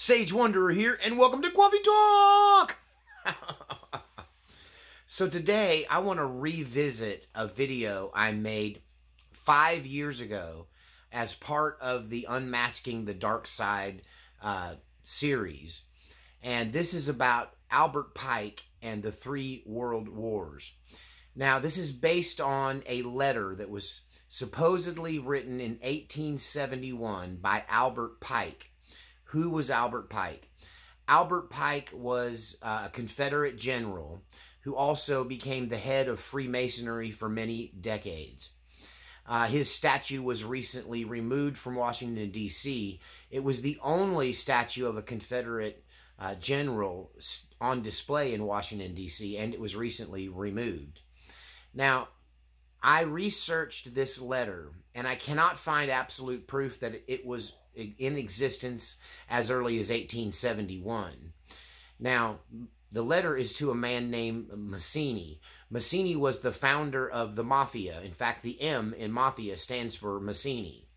Sage Wanderer here, and welcome to Coffee Talk! So today, I want to revisit a video I made 5 years ago as part of the Unmasking the Dark Side series. And this is about Albert Pike and the 3 World Wars. Now, this is based on a letter that was supposedly written in 1871 by Albert Pike. Who was Albert Pike? Albert Pike was a Confederate general who also became the head of Freemasonry for many decades. His statue was recently removed from Washington, D.C. It was the only statue of a Confederate general on display in Washington, D.C., and it was recently removed. Now, I researched this letter, and I cannot find absolute proof that it was in existence as early as 1871. Now, the letter is to a man named Mazzini. Mazzini was the founder of the Mafia. In fact, the M in Mafia stands for Mazzini,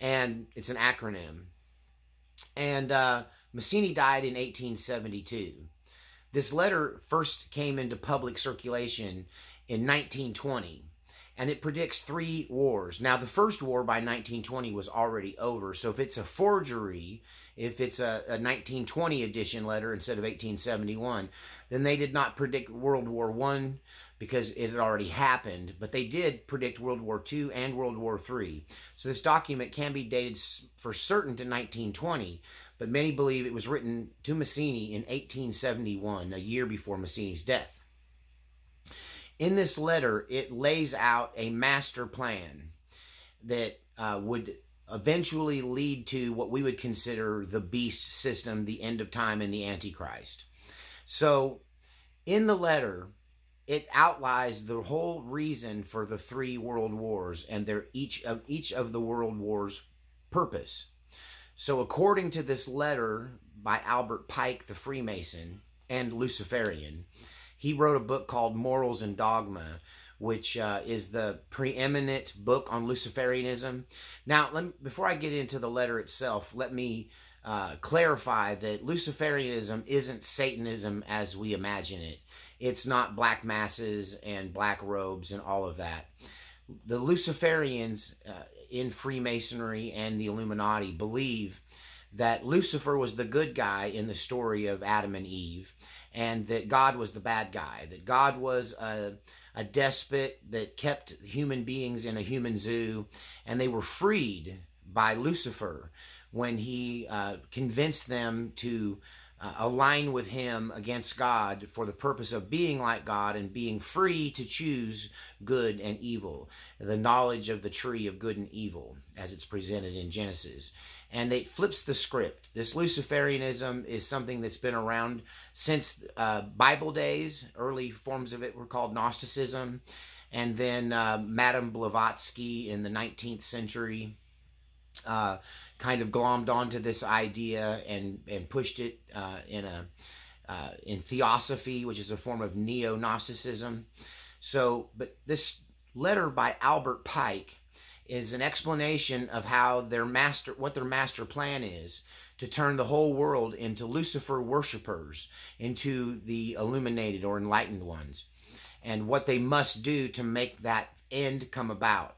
and it's an acronym. And Mazzini died in 1872. This letter first came into public circulation in 1920. And it predicts 3 wars. Now, the first war by 1920 was already over. So if it's a forgery, if it's a 1920 edition letter instead of 1871, then they did not predict World War I because it had already happened. But they did predict World War II and World War III. So this document can be dated for certain to 1920. But many believe it was written to Mazzini in 1871, a year before Mazzini's death. In this letter, it lays out a master plan that would eventually lead to what we would consider the beast system, the end of time, and the Antichrist. So, in the letter, it outlines the whole reason for the 3 world wars and each of the world wars' purpose. So, according to this letter by Albert Pike, the Freemason and Luciferian, he wrote a book called Morals and Dogma, which is the preeminent book on Luciferianism. Now, before I get into the letter itself, let me clarify that Luciferianism isn't Satanism as we imagine it. It's not black masses and black robes and all of that. The Luciferians in Freemasonry and the Illuminati believe that Lucifer was the good guy in the story of Adam and Eve, and that God was the bad guy, that God was a despot that kept human beings in a human zoo, and they were freed by Lucifer when he convinced them to align with him against God for the purpose of being like God and being free to choose good and evil, the knowledge of the tree of good and evil, as it's presented in Genesis. And it flips the script. This Luciferianism is something that's been around since Bible days. Early forms of it were called Gnosticism. And then Madame Blavatsky in the 19th century kind of glommed onto this idea and pushed it in theosophy, which is a form of neo-Gnosticism. So, but this letter by Albert Pike is an explanation of how what their master plan is to turn the whole world into Lucifer worshipers, into the illuminated or enlightened ones, and what they must do to make that end come about.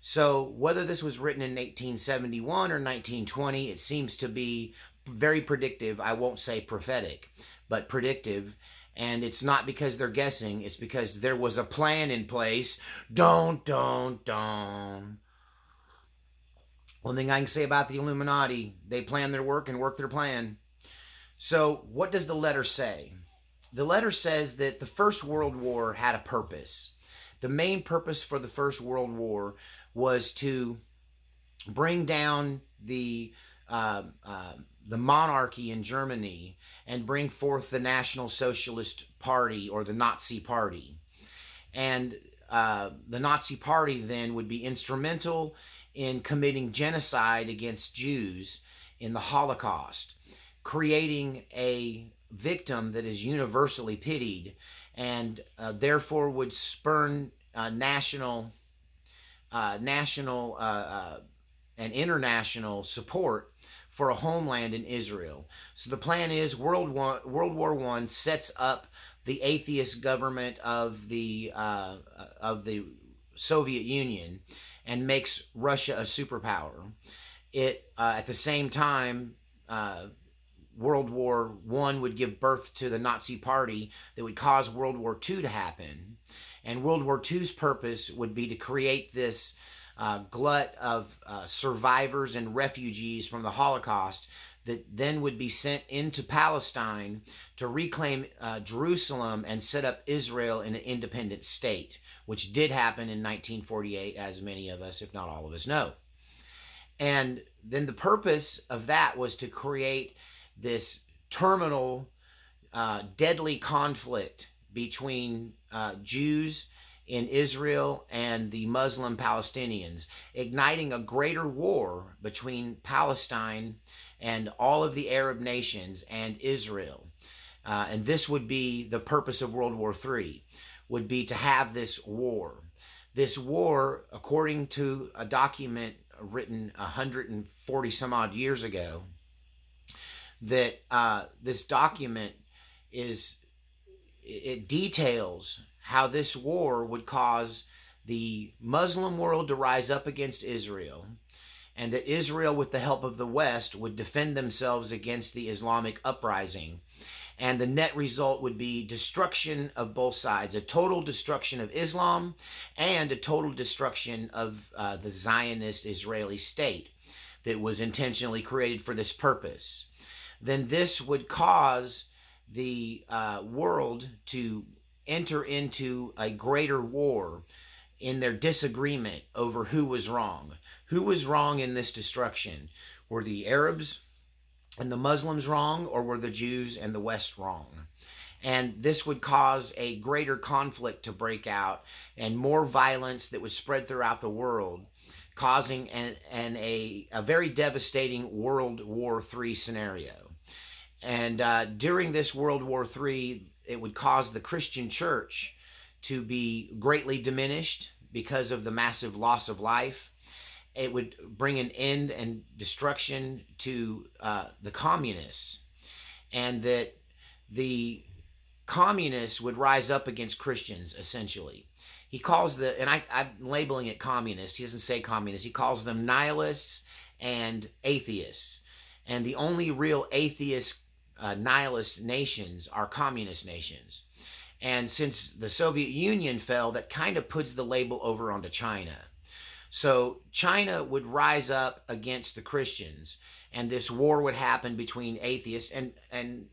So whether this was written in 1871 or 1920, it seems to be very predictive. I won't say prophetic, but predictive. And it's not because they're guessing. It's because there was a plan in place. One thing I can say about the Illuminati, they plan their work and work their plan. So what does the letter say? The letter says that the First World War had a purpose. The main purpose for the First World War was to bring down the monarchy in Germany and bring forth the National Socialist Party or the Nazi Party. And the Nazi Party then would be instrumental in committing genocide against Jews in the Holocaust, creating a victim that is universally pitied and therefore would spurn national and international support for a homeland in Israel. So the plan is World War I sets up the atheist government of the Soviet Union and makes Russia a superpower. It at the same time, World War I would give birth to the Nazi Party that would cause World War II to happen. And World War II's purpose would be to create this glut of survivors and refugees from the Holocaust that then would be sent into Palestine to reclaim Jerusalem and set up Israel in an independent state, which did happen in 1948, as many of us, if not all of us, know. And then the purpose of that was to create this terminal, deadly conflict between Jews in Israel and the Muslim Palestinians, igniting a greater war between Palestine and all of the Arab nations and Israel. And this would be the purpose of World War III, would be to have this war. This war, according to a document written 140 some odd years ago, that this document it details how this war would cause the Muslim world to rise up against Israel, and that Israel, with the help of the West, would defend themselves against the Islamic uprising. And the net result would be destruction of both sides, a total destruction of Islam and a total destruction of the Zionist Israeli state that was intentionally created for this purpose. Then this would cause the world to enter into a greater war in their disagreement over who was wrong. Who was wrong in this destruction? Were the Arabs and the Muslims wrong, or were the Jews and the West wrong? And this would cause a greater conflict to break out and more violence that was spread throughout the world, causing a very devastating World War III scenario. And during this World War III, it would cause the Christian church to be greatly diminished because of the massive loss of life. It would bring an end and destruction to the communists, and that the communists would rise up against Christians, essentially. He calls I'm labeling it communist. He doesn't say communist. He calls them nihilists and atheists. And the only real atheist nihilist nations are communist nations. And since the Soviet Union fell, that kind of puts the label over onto China. So China would rise up against the Christians, and this war would happen between atheists and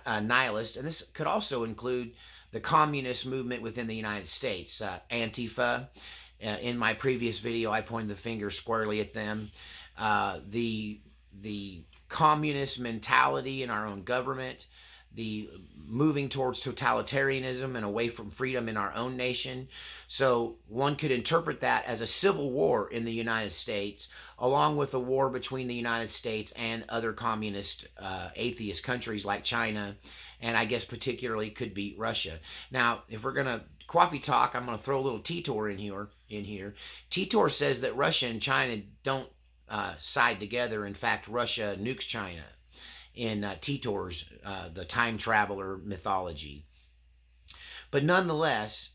nihilists. And this could also include the communist movement within the United States, Antifa. In my previous video, I pointed the finger squarely at them. The communist mentality in our own government, the moving towards totalitarianism and away from freedom in our own nation. So one could interpret that as a civil war in the United States, along with a war between the United States and other communist atheist countries like China, and I guess particularly could be Russia. Now, if we're going to coffee talk, I'm going to throw a little Titor in here. Titor says that Russia and China don't side together. In fact, Russia nukes China in Titor's the time traveler mythology. But nonetheless,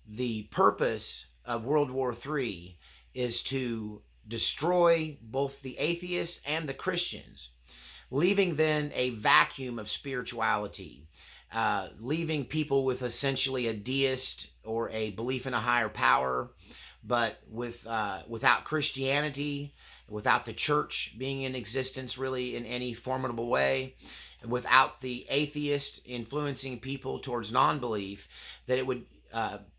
the purpose of World War III is to destroy both the atheists and the Christians, leaving then a vacuum of spirituality, leaving people with essentially a deist or a belief in a higher power, but without Christianity, without the church being in existence really in any formidable way, and without the atheist influencing people towards non-belief, that it would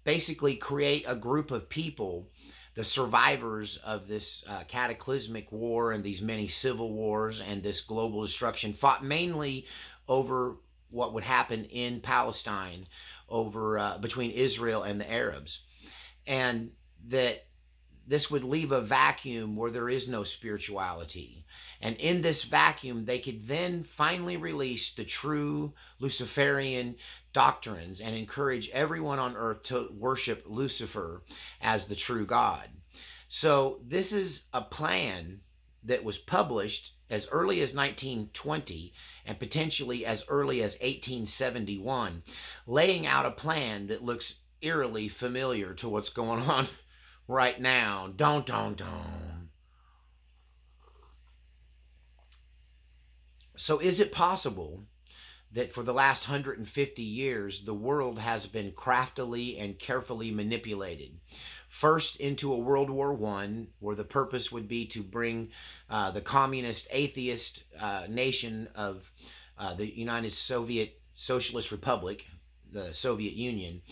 basically create a group of people, the survivors of this cataclysmic war and these many civil wars and this global destruction, fought mainly over what would happen in Palestine, over between Israel and the Arabs. And that this would leave a vacuum where there is no spirituality. And in this vacuum, they could then finally release the true Luciferian doctrines and encourage everyone on earth to worship Lucifer as the true God. So this is a plan that was published as early as 1920 and potentially as early as 1871, laying out a plan that looks eerily familiar to what's going on right now. Don't. So is it possible that for the last 150 years, the world has been craftily and carefully manipulated? First into a World War I, where the purpose would be to bring the communist atheist nation of the United Soviet Socialist Republic, the Soviet Union,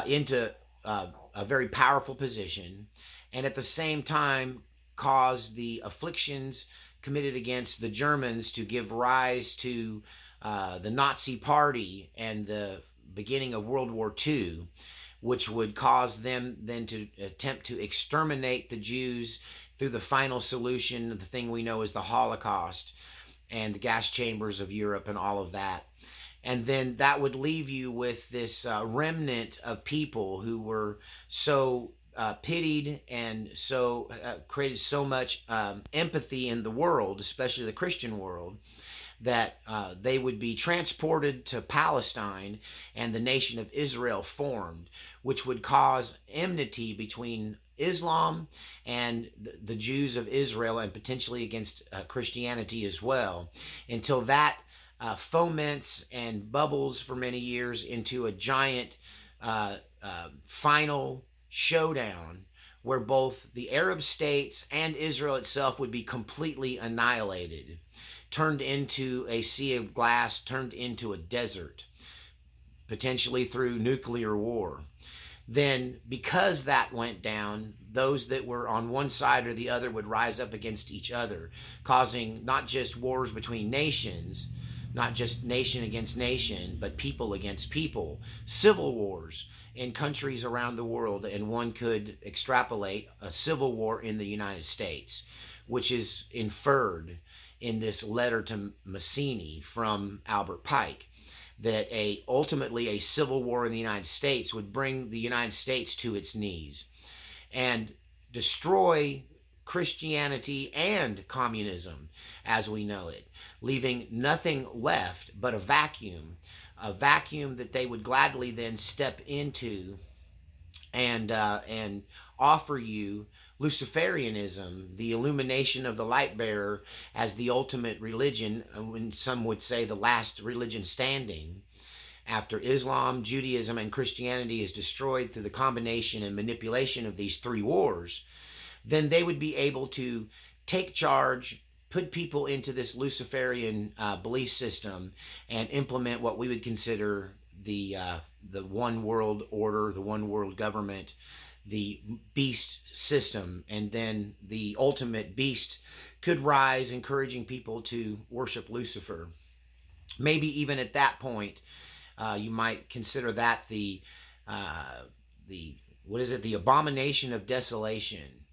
into a very powerful position, and at the same time cause the afflictions committed against the Germans to give rise to the Nazi Party and the beginning of World War II, which would cause them then to attempt to exterminate the Jews through the final solution, the thing we know as the Holocaust and the gas chambers of Europe and all of that. And then that would leave you with this remnant of people who were so pitied and so created so much empathy in the world, especially the Christian world, that they would be transported to Palestine and the nation of Israel formed, which would cause enmity between Islam and the Jews of Israel, and potentially against Christianity as well, until that foments and bubbles for many years into a giant final showdown where both the Arab states and Israel itself would be completely annihilated, turned into a sea of glass, turned into a desert, potentially through nuclear war. Then, because that went down, those that were on one side or the other would rise up against each other, causing not just wars between nations, not just nation against nation, but people against people, civil wars in countries around the world. And one could extrapolate a civil war in the United States, which is inferred in this letter to Mazzini from Albert Pike, that ultimately a civil war in the United States would bring the United States to its knees and destroy Christianity and communism as we know it, leaving nothing left but a vacuum that they would gladly then step into and offer you Luciferianism, the illumination of the light bearer, as the ultimate religion, when some would say the last religion standing, after Islam, Judaism, and Christianity is destroyed through the combination and manipulation of these three wars. Then they would be able to take charge, put people into this Luciferian belief system, and implement what we would consider the one world order, the one world government, the beast system. And then the ultimate beast could rise, encouraging people to worship Lucifer. Maybe even at that point, you might consider that the abomination of desolation,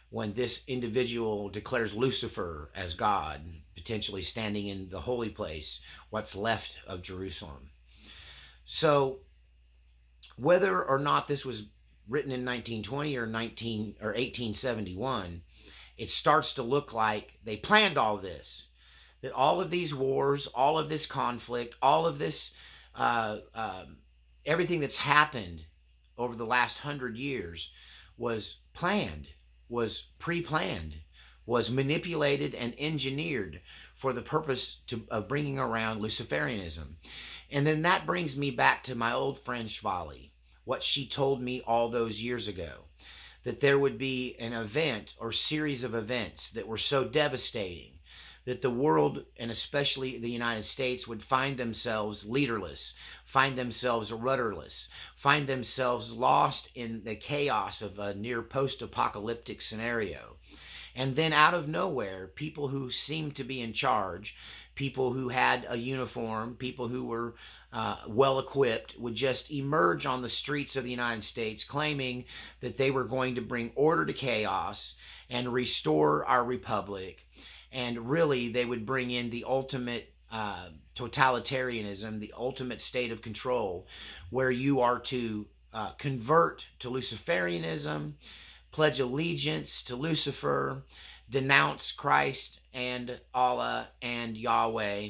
when this individual declares Lucifer as God, potentially standing in the holy place, what's left of Jerusalem. So whether or not this was written in 1920 or 1871, it starts to look like they planned all this, that all of these wars, all of this conflict, all of this, everything that's happened over the last 100 years was planned, was pre-planned, was manipulated and engineered for the purpose of bringing around Luciferianism. And then that brings me back to my old friend Shvali, what she told me all those years ago, that there would be an event or series of events that were so devastating that the world, and especially the United States, would find themselves leaderless, find themselves rudderless, find themselves lost in the chaos of a near post-apocalyptic scenario. And then out of nowhere, people who seemed to be in charge, people who had a uniform, people who were well-equipped, would just emerge on the streets of the United States claiming that they were going to bring order to chaos and restore our republic. And really, they would bring in the ultimate totalitarianism, the ultimate state of control, where you are to convert to Luciferianism, pledge allegiance to Lucifer, denounce Christ and Allah and Yahweh,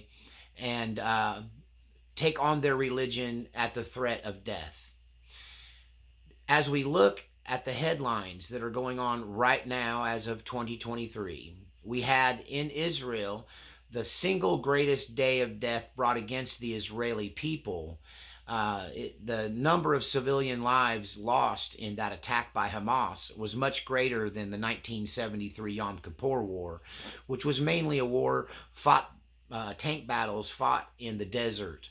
and take on their religion at the threat of death. As we look at the headlines that are going on right now as of 2023, we had in Israel the single greatest day of death brought against the Israeli people. The number of civilian lives lost in that attack by Hamas was much greater than the 1973 Yom Kippur War, which was mainly a war fought, tank battles fought in the desert.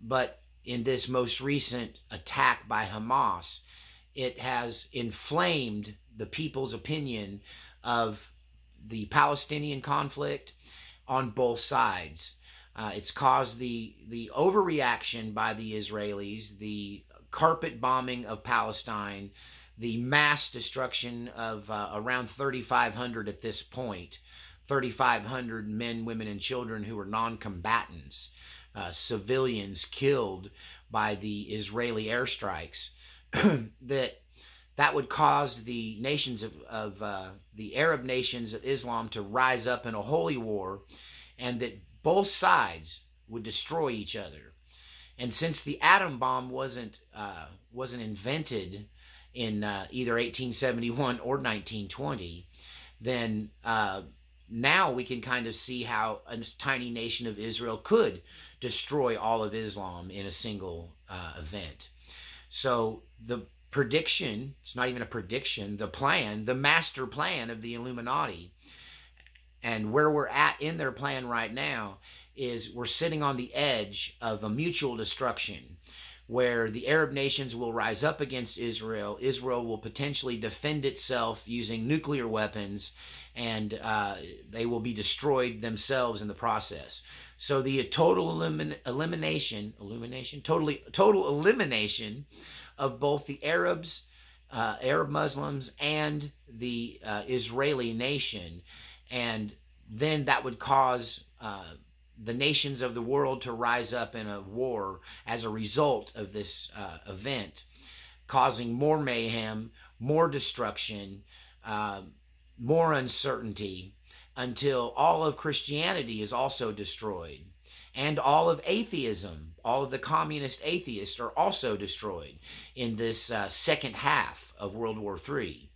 But in this most recent attack by Hamas, it has inflamed the people's opinion of the Palestinian conflict on both sides. It's caused the overreaction by the Israelis, the carpet bombing of Palestine, the mass destruction of around 3,500 at this point, 3,500 men, women, and children who were non-combatants, civilians killed by the Israeli airstrikes, that would cause the nations of the Arab nations of Islam to rise up in a holy war, and that both sides would destroy each other. And since the atom bomb wasn't invented in either 1871 or 1920, then now we can kind of see how a tiny nation of Israel could destroy all of Islam in a single event. So the prediction, it's not even a prediction, the plan, the master plan of the Illuminati, and where we're at in their plan right now, is we're sitting on the edge of a mutual destruction, where the Arab nations will rise up against Israel. Israel will potentially defend itself using nuclear weapons, and they will be destroyed themselves in the process. So the total elimination of both the Arabs, Arab Muslims, and the Israeli nation, and then that would cause the nations of the world to rise up in a war as a result of this event, causing more mayhem, more destruction, more uncertainty, until all of Christianity is also destroyed. And all of atheism, all of the communist atheists are also destroyed in this second half of World War III.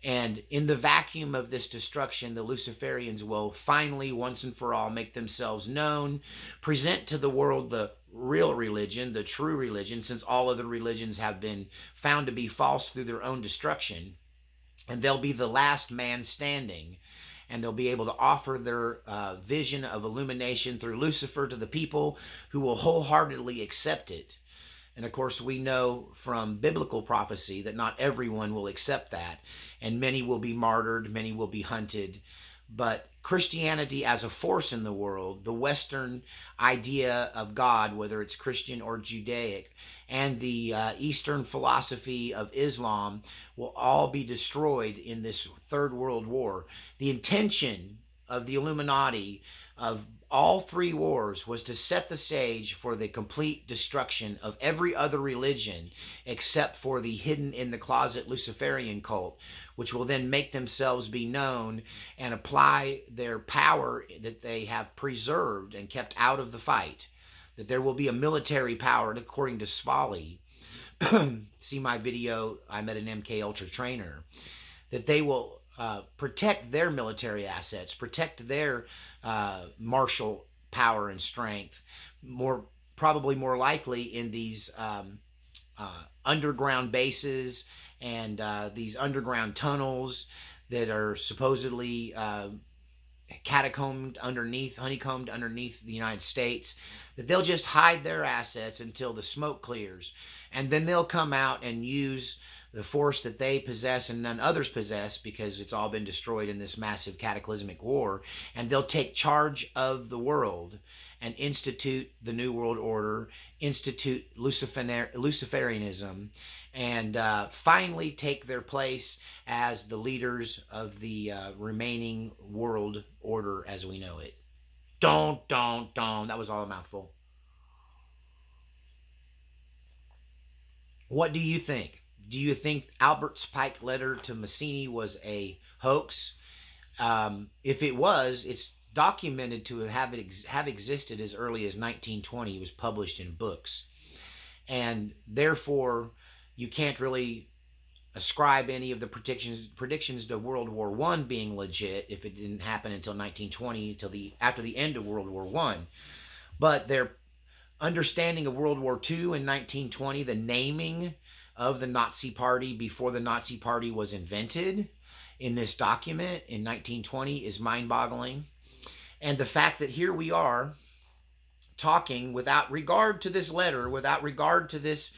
And in the vacuum of this destruction, the Luciferians will finally, once and for all, make themselves known, present to the world the real religion, the true religion, since all other religions have been found to be false through their own destruction. And they'll be the last man standing. And they'll be able to offer their vision of illumination through Lucifer to the people who will wholeheartedly accept it. And of course, we know from biblical prophecy that not everyone will accept that, and many will be martyred, many will be hunted. But Christianity as a force in the world, the Western idea of God, whether it's Christian or Judaic, and the Eastern philosophy of Islam will all be destroyed in this Third World War. The intention of the Illuminati of all three wars was to set the stage for the complete destruction of every other religion except for the hidden in the closet Luciferian cult, which will then make themselves be known and apply their power that they have preserved and kept out of the fight. That there will be a military power, according to Svali. See my video, I met an MK Ultra trainer. That they will protect their military assets, protect their martial power and strength, probably more likely in these underground bases and these underground tunnels that are supposedly honeycombed underneath the United States, that they'll just hide their assets until the smoke clears, and then they'll come out and use the force that they possess and none others possess, because it's all been destroyed in this massive cataclysmic war, and they'll take charge of the world and institute the New World Order, institute Luciferianism, and finally take their place as the leaders of the remaining world order as we know it. That was all a mouthful. What do you think? Do you think Albert's Pike letter to Mazzini was a hoax? If it was, it's documented to have existed as early as 1920. It was published in books. And therefore, you can't really ascribe any of the predictions to World War I being legit if it didn't happen until 1920, after the end of World War I. But their understanding of World War II in 1920, the naming of the Nazi Party before the Nazi Party was invented in this document in 1920 is mind-boggling. And the fact that here we are talking without regard to this letter, without regard to this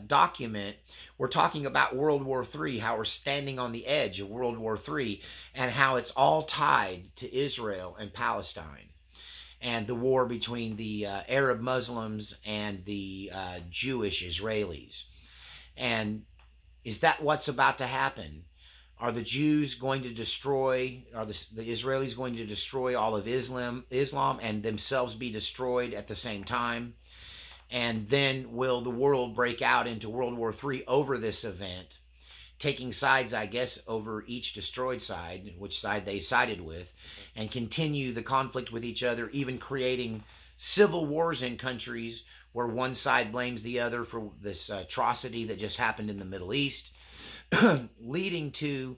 document, we're talking about World War III, how we're standing on the edge of World War III, and how it's all tied to Israel and Palestine, and the war between the Arab Muslims and the Jewish Israelis. And is that what's about to happen? Are the Jews going to destroy, are the Israelis going to destroy all of Islam and themselves be destroyed at the same time? And then will the world break out into World War III over this event, taking sides, I guess, over each destroyed side, which side they sided with, and continue the conflict with each other, even creating civil wars in countries where one side blames the other for this atrocity that just happened in the Middle East, leading to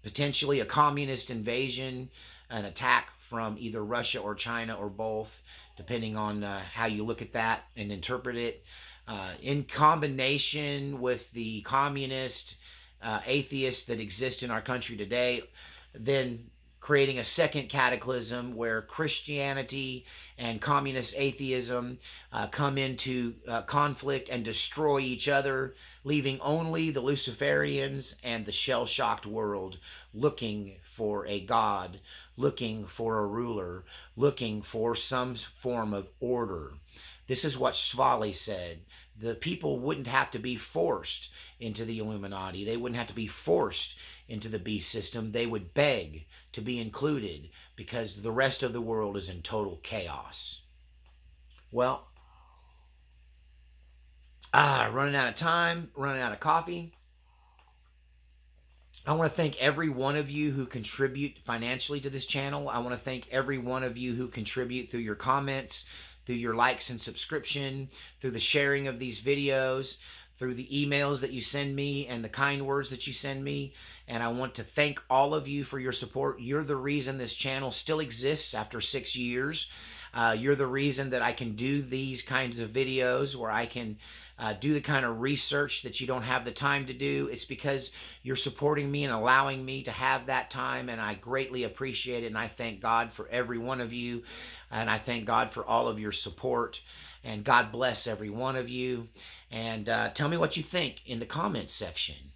potentially a communist invasion, an attack from either Russia or China or both, depending on how you look at that and interpret it, in combination with the communist atheists that exist in our country today, then creating a second cataclysm where Christianity and communist atheism come into conflict and destroy each other, leaving only the Luciferians and the shell-shocked world looking for a God, looking for a ruler, looking for some form of order. This is what Svali said. The people wouldn't have to be forced into the Illuminati. They wouldn't have to be forced into the beast system. They would beg to be included because the rest of the world is in total chaos. Well, running out of time, running out of coffee. I want to thank every one of you who contribute financially to this channel. I want to thank every one of you who contribute through your comments, through your likes and subscription, through the sharing of these videos, through the emails that you send me and the kind words that you send me. And I want to thank all of you for your support. You're the reason this channel still exists after 6 years. You're the reason that I can do these kinds of videos where I can do the kind of research that you don't have the time to do. It's because you're supporting me and allowing me to have that time, and I greatly appreciate it, and I thank God for every one of you, and I thank God for all of your support, and God bless every one of you. And tell me what you think in the comments section.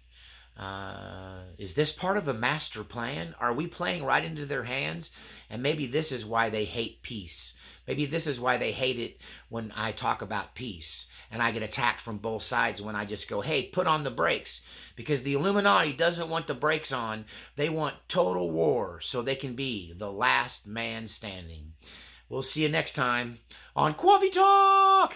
Is this part of a master plan? Are we playing right into their hands? And maybe this is why they hate peace. Maybe this is why they hate it when I talk about peace and I get attacked from both sides when I just go, hey, put on the brakes. Because the Illuminati doesn't want the brakes on. They want total war so they can be the last man standing. We'll see you next time on Coffee Talk!